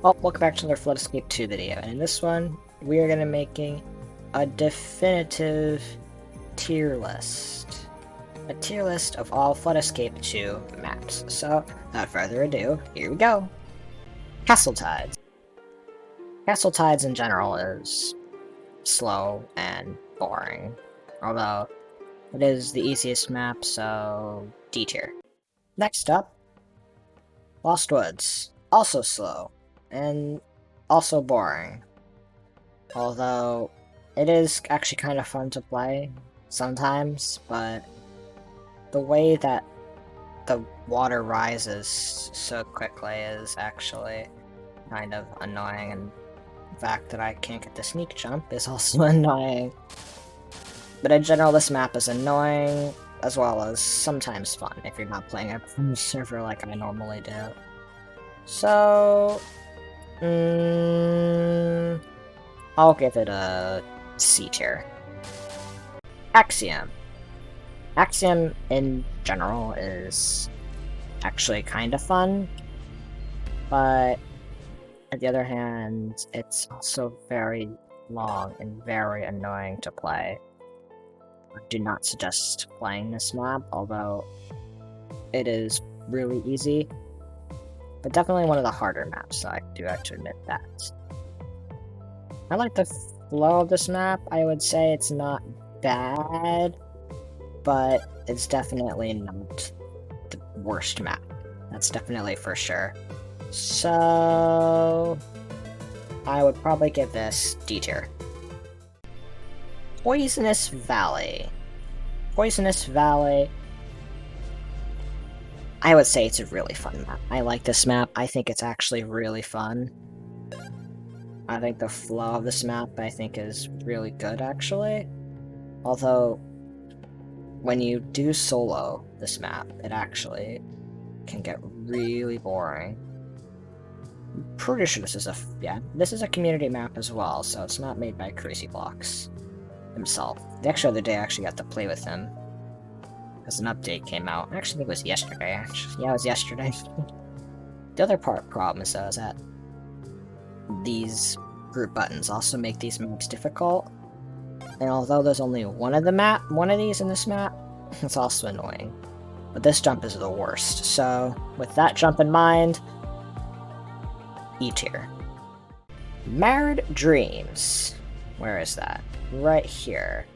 Well, welcome back to another Flood Escape 2 video, and in this one, we are going to be making a definitive tier list. A tier list of all Flood Escape 2 maps. So, without further ado, here we go! Castle Tides. Castle Tides in general is slow and boring, although it is the easiest map, so D tier. Next up, Lost Woods. Also slow, and also boring. Although, it is actually kind of fun to play sometimes, but the way that the water rises so quickly is actually kind of annoying, and the fact that I can't get the sneak jump is also annoying. But in general, this map is annoying, as well as sometimes fun if you're not playing a server like I normally do. So, I'll give it a C tier. Axiom. Axiom in general is actually kind of fun, but on the other hand, it's also very long and very annoying to play. I do not suggest playing this map, although it is really easy. But definitely one of the harder maps, so I do have to admit that. I like the flow of this map. I would say it's not bad, but it's definitely not the worst map. That's definitely for sure. So, I would probably give this D tier. Poisonous Valley. Poisonous Valley, I would say it's a really fun map. I like this map. I think it's actually really fun. I think the flow of this map, I think, is really good, actually. Although, when you do solo this map, it actually can get really boring. I'm pretty sure this is this is a community map as well, so it's not made by Crazy Blocks himself. The other day I actually got to play with him, because an update came out. I actually think it was yesterday, actually. Yeah, it was yesterday. The other problem is, though, is that these group buttons also make these maps difficult. And although there's only one of these in this map, it's also annoying. But this jump is the worst, so with that jump in mind, E tier. Married Dreams. Where is that? Right here.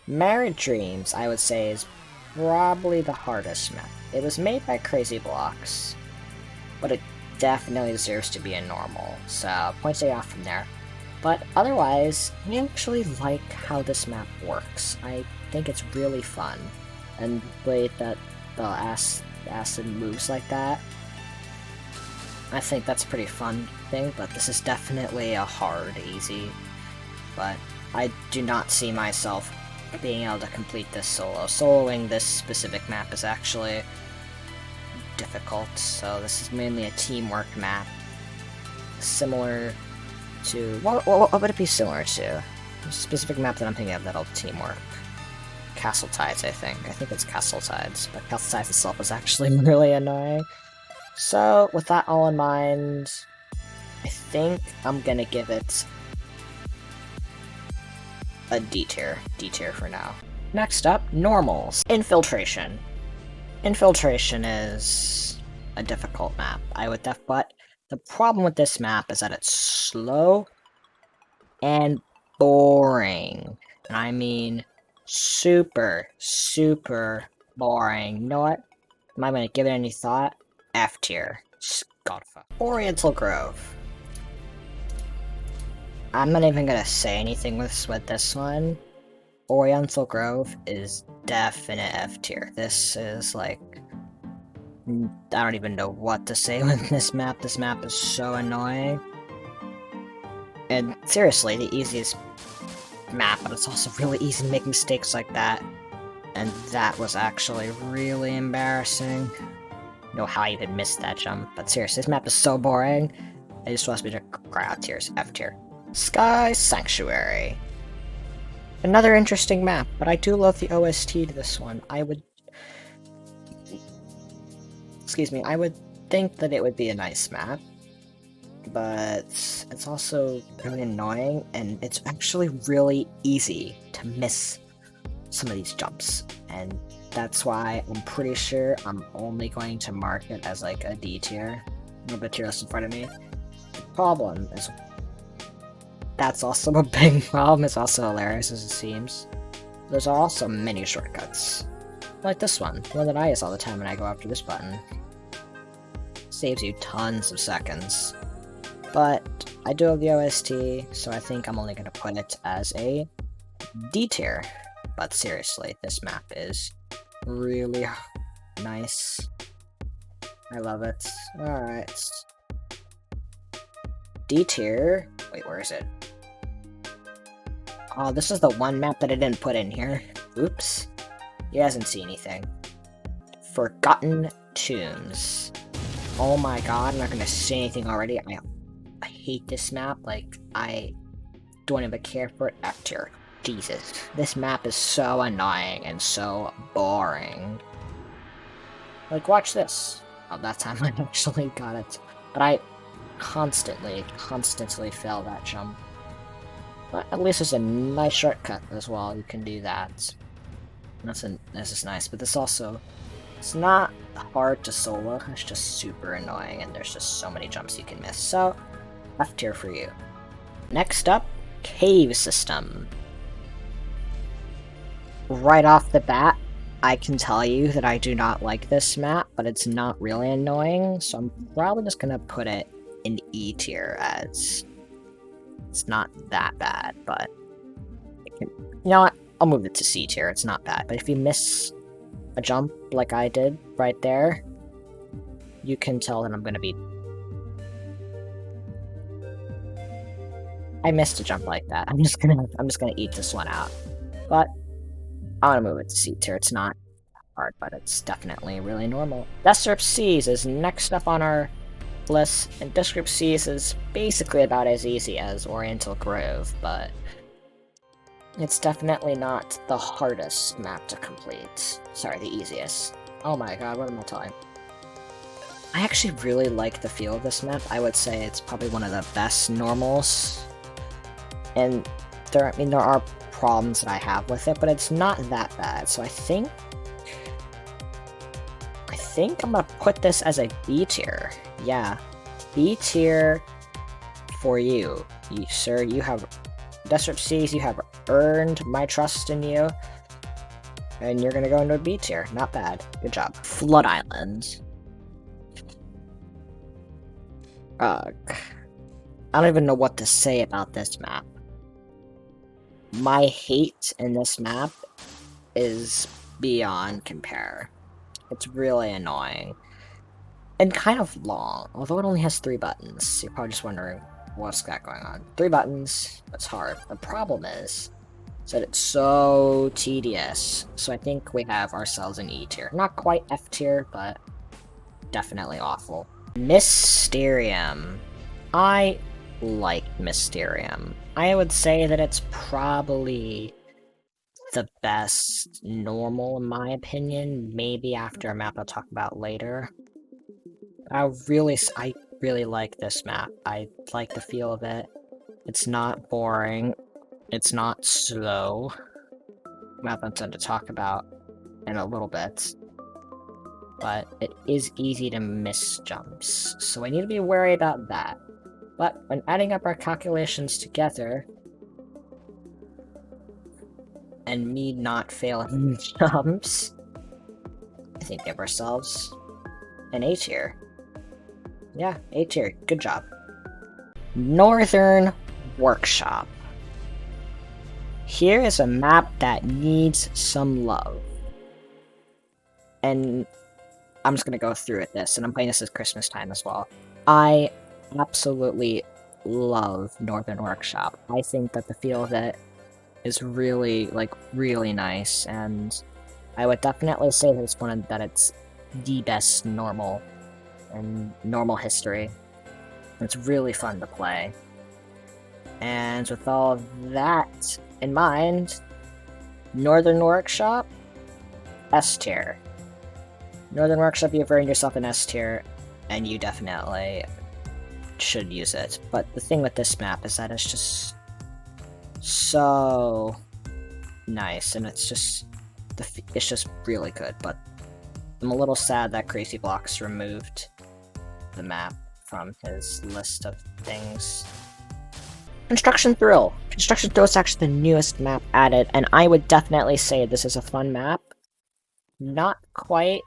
Married Dreams, I would say, is probably the hardest map. It was made by Crazy Blocks, but it definitely deserves to be a normal, so points it off from there. But otherwise, I actually like how this map works. I think it's really fun, and the way that the acid moves like that, I think that's a pretty fun thing, but this is definitely a hard easy, but I do not see myself being able to complete this solo. Soloing this specific map is actually difficult, so this is mainly a teamwork map. Similar to... what would it be similar to? A specific map that I'm thinking of that'll teamwork. Castle Tides, I think. I think it's Castle Tides, but Castle Tides itself is actually really annoying. So, with that all in mind, I think I'm gonna give it a D tier. D tier for now. Next up, normals. Infiltration. Infiltration is a difficult map. But the problem with this map is that it's slow and boring. And I mean super, super boring. You know what? Am I gonna give it any thought? F tier. Godfuck. Oriental Grove. I'm not even gonna say anything with this one. Oriental Grove is definite F tier. This is like... I don't even know what to say with this map. This map is so annoying. And seriously, the easiest map, but it's also really easy to make mistakes like that. And that was actually really embarrassing. I don't know how I even missed that jump, but seriously, this map is so boring. It just wants me to cry out tears. F tier. Sky Sanctuary. Another interesting map, but I do love the OST to this one. I would think that it would be a nice map. but it's also really annoying, and it's actually really easy to miss some of these jumps, and that's why I'm pretty sure I'm only going to mark it as like a D tier. The tier list in front of me. The problem is that's also a big problem. It's also hilarious as it seems. There's also many shortcuts, like this one, the one that I use all the time when I go after this button. Saves you tons of seconds. But I do have the OST, so I think I'm only going to put it as a D tier. But seriously, this map is really nice. I love it. Alright. D tier. Wait, where is it? Oh, this is the one map that I didn't put in here. Oops. He hasn't seen anything. Forgotten Tombs. Oh my god, I'm not gonna say anything already. I hate this map. Like, I don't even care for it. F tier. Jesus. This map is so annoying and so boring. Like, watch this. Oh, that time I actually got it. But I constantly fail that jump. But at least there's a nice shortcut as well. You can do that. This is nice, but this also, it's not hard to solo, it's just super annoying, and there's just so many jumps you can miss, so F tier for you. Next up, Cave System. Right off the bat, I can tell you that I do not like this map, but it's not really annoying, so I'm probably just gonna put it in E tier, as it's not that bad, but you know what? I'll move it to C tier, it's not bad. But if you miss a jump like I did right there, you can tell that I'm gonna be... I missed a jump like that. I'm just gonna eat this one out. But I'm gonna move it to C tier. It's not hard, but it's definitely really normal. Disrupt Seas is next up on our list, and Disrupt Seas is basically about as easy as Oriental Grove, but it's definitely not the hardest map to complete. Sorry, the easiest. Oh my god, what am I talking? I actually really like the feel of this map. I would say it's probably one of the best normals. And there are problems that I have with it, but it's not that bad. So I think I'm gonna put this as a B tier. Yeah, B tier for you. Sir, you have Disrupt Seas, you have earned my trust in you, and you're gonna go into a B tier. Not bad. Good job. Flood Island. Ugh. I don't even know what to say about this map. My hate in this map is beyond compare. It's really annoying. And kind of long, although it only has 3 buttons. You're probably just wondering, what's that going on? 3 buttons, it's hard. The problem is that it's so tedious. So I think we have ourselves an E tier. Not quite F tier, but definitely awful. Mysterium. I like Mysterium. I would say that it's probably the best normal in my opinion, maybe after a map I'll talk about later. I really like this map. I like the feel of it. It's not boring. It's not slow. Map I'm going to talk about in a little bit. But it is easy to miss jumps, so I need to be wary about that. But when adding up our calculations together, and me not failing jumps, I think we have ourselves an A tier. Yeah, A tier. Good job. Northern Workshop. Here is a map that needs some love. And I'm just gonna go through with this, and I'm playing this at Christmas time as well. I absolutely love Northern Workshop. I think that the feel of it is really, really nice, and I would definitely say that it's the best normal in normal history. It's really fun to play. And with all of that in mind, Northern Workshop, S tier. Northern Workshop, you've earned yourself an S tier, and you definitely should use it. But the thing with this map is that it's just so nice, and it's just really good. But I'm a little sad that Crazy Blocks removed the map from his list of things. Construction Thrill. Construction Thrill is actually the newest map added, and I would definitely say this is a fun map. Not quite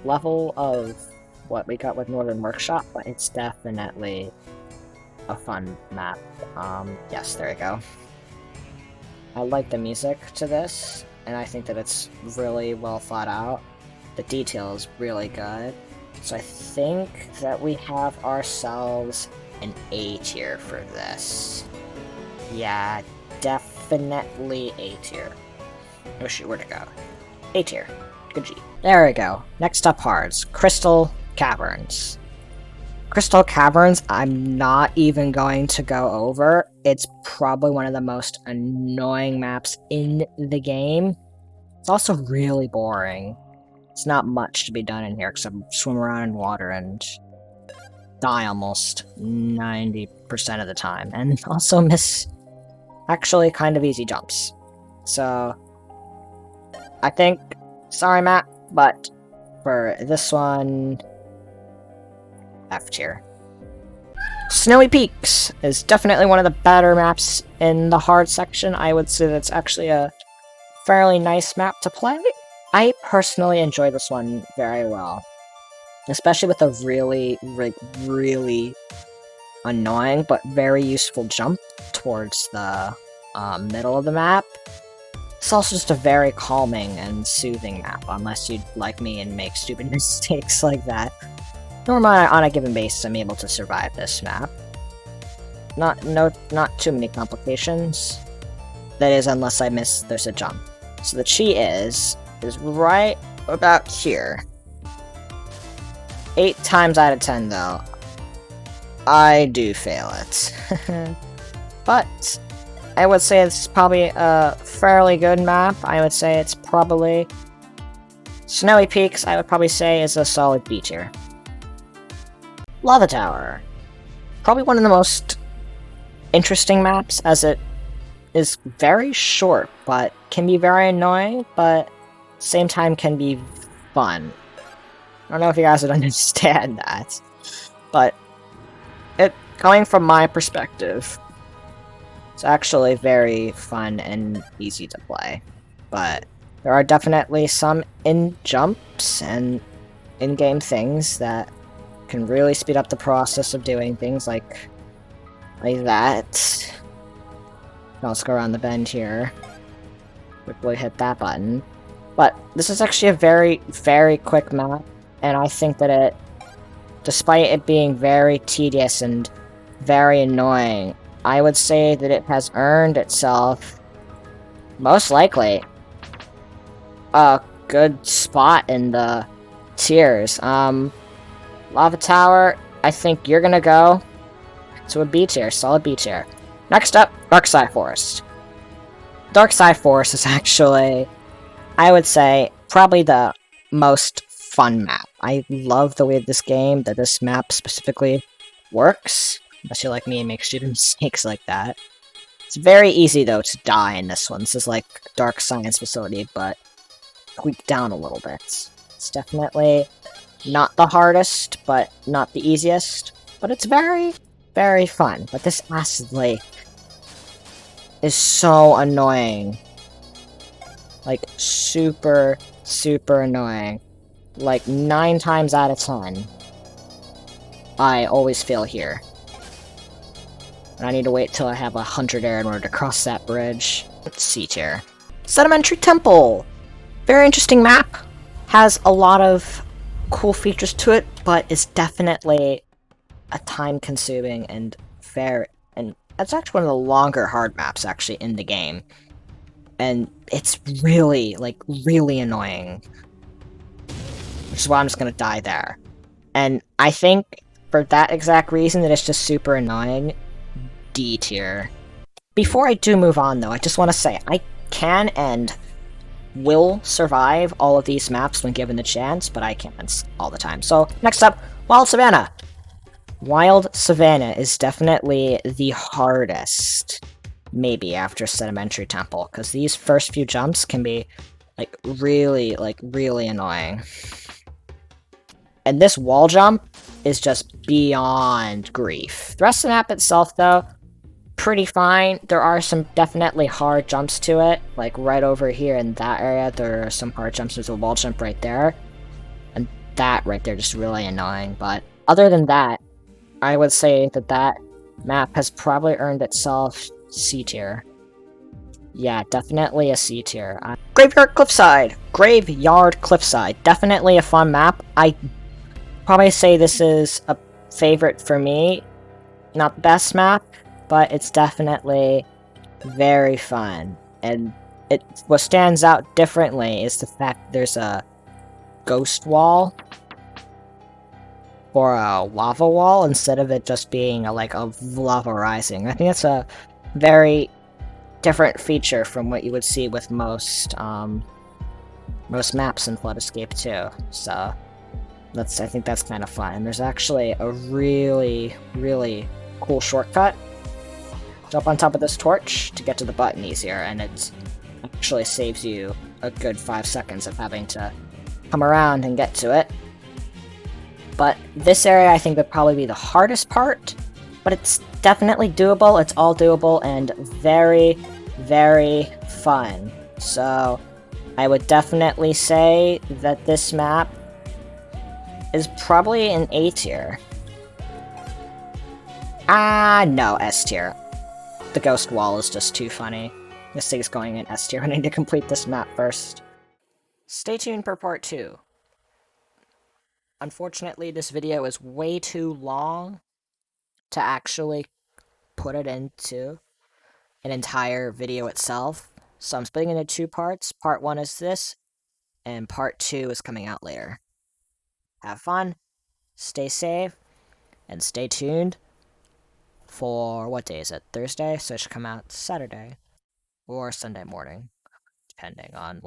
level of what we got with Northern Workshop, but it's definitely a fun map. Yes, there we go. I like the music to this, and I think that it's really well thought out. The detail is really good. So I think that we have ourselves an A tier for this. Yeah, definitely A tier. Oh shoot, where'd it go? A tier. Good G. There we go. Next up, Hards. Crystal Caverns. Crystal Caverns, I'm not even going to go over. It's probably one of the most annoying maps in the game. It's also really boring. It's not much to be done in here except swim around in water and die almost 90% of the time. And also miss actually kind of easy jumps. So, I think, sorry map, but for this one, F tier. Snowy Peaks is definitely one of the better maps in the hard section. I would say that's actually a fairly nice map to play. I personally enjoy this one very well. Especially with a really annoying but very useful jump towards the middle of the map. It's also just a very calming and soothing map, unless you like me and make stupid mistakes like that. Normally, on a given basis, I'm able to survive this map. Not too many complications. That is, unless I miss, there's a jump. So the cheat is right about here. 8 times out of 10, though, I do fail it. But I would say it's probably a fairly good map. I would say it's probably... Snowy Peaks, I would probably say, is a solid B tier. Lava Tower. Probably one of the most interesting maps, as it is very short, but can be very annoying, but at the same time can be fun. I don't know if you guys would understand that, but coming from my perspective, it's actually very fun and easy to play. But there are definitely some in-jumps and in-game things that can really speed up the process of doing things like that. Now let's go around the bend here. Quickly hit that button. But this is actually a very quick map, and I think that it, despite it being very tedious and very annoying, I would say that it has earned itself, most likely, a good spot in the tiers. Lava Tower, I think you're gonna go to a B tier, solid B tier. Next up, Darkside Forest. Darkside Forest is actually, I would say, probably the most fun map. I love the way this map specifically works, unless you like me and make stupid mistakes like that. It's very easy, though, to die in this one. This is like Dark Science Facility, but tweaked down a little bit. It's definitely not the hardest, but not the easiest. But it's very fun. But this acid lake is so annoying. Like, super annoying. Like, 9 times out of 10, I always fail here. And I need to wait till I have 100 air in order to cross that bridge. C tier. Sedimentary Temple! Very interesting map. Has a lot of cool features to it, but is definitely a time-consuming and it's actually one of the longer hard maps actually in the game. And it's really annoying. Which is why I'm just gonna die there. And I think for that exact reason that it's just super annoying, D tier. Before I do move on though, I just want to say, I can and will survive all of these maps when given the chance, but I can't all the time. So, next up, Wild Savannah. Wild Savannah is definitely the hardest, maybe after Sedimentary Temple, because these first few jumps can be, really annoying. And this wall jump is just beyond grief. The rest of the map itself, though, pretty fine. There are some definitely hard jumps to it, like right over here in that area, there are some hard jumps. There's a wall jump right there, and that right there just really annoying, but other than that, I would say that that map has probably earned itself C tier. Yeah, definitely a C tier. Graveyard Cliffside! Graveyard Cliffside. Definitely a fun map. I probably say this is a favorite for me. Not the best map, but it's definitely very fun. And what stands out differently is the fact there's a ghost wall or a lava wall instead of it just being a lava rising. I think that's a very different feature from what you would see with most maps in Flood Escape 2. So I think that's kind of fun. And there's actually a really cool shortcut. Jump on top of this torch to get to the button easier, and it actually saves you a good 5 seconds of having to come around and get to it. But this area I think would probably be the hardest part, but it's definitely doable. It's all doable and very fun. So I would definitely say that this map is probably an A tier. No, S tier. The ghost wall is just too funny. This thing's going in S tier. I need to complete this map first. Stay tuned for part 2. Unfortunately, this video is way too long to actually put it into an entire video itself. So I'm splitting it into 2 parts. Part 1 is this, and part 2 is coming out later. Have fun, stay safe, and stay tuned for, what day is it? Thursday? So it should come out Saturday or Sunday morning, depending on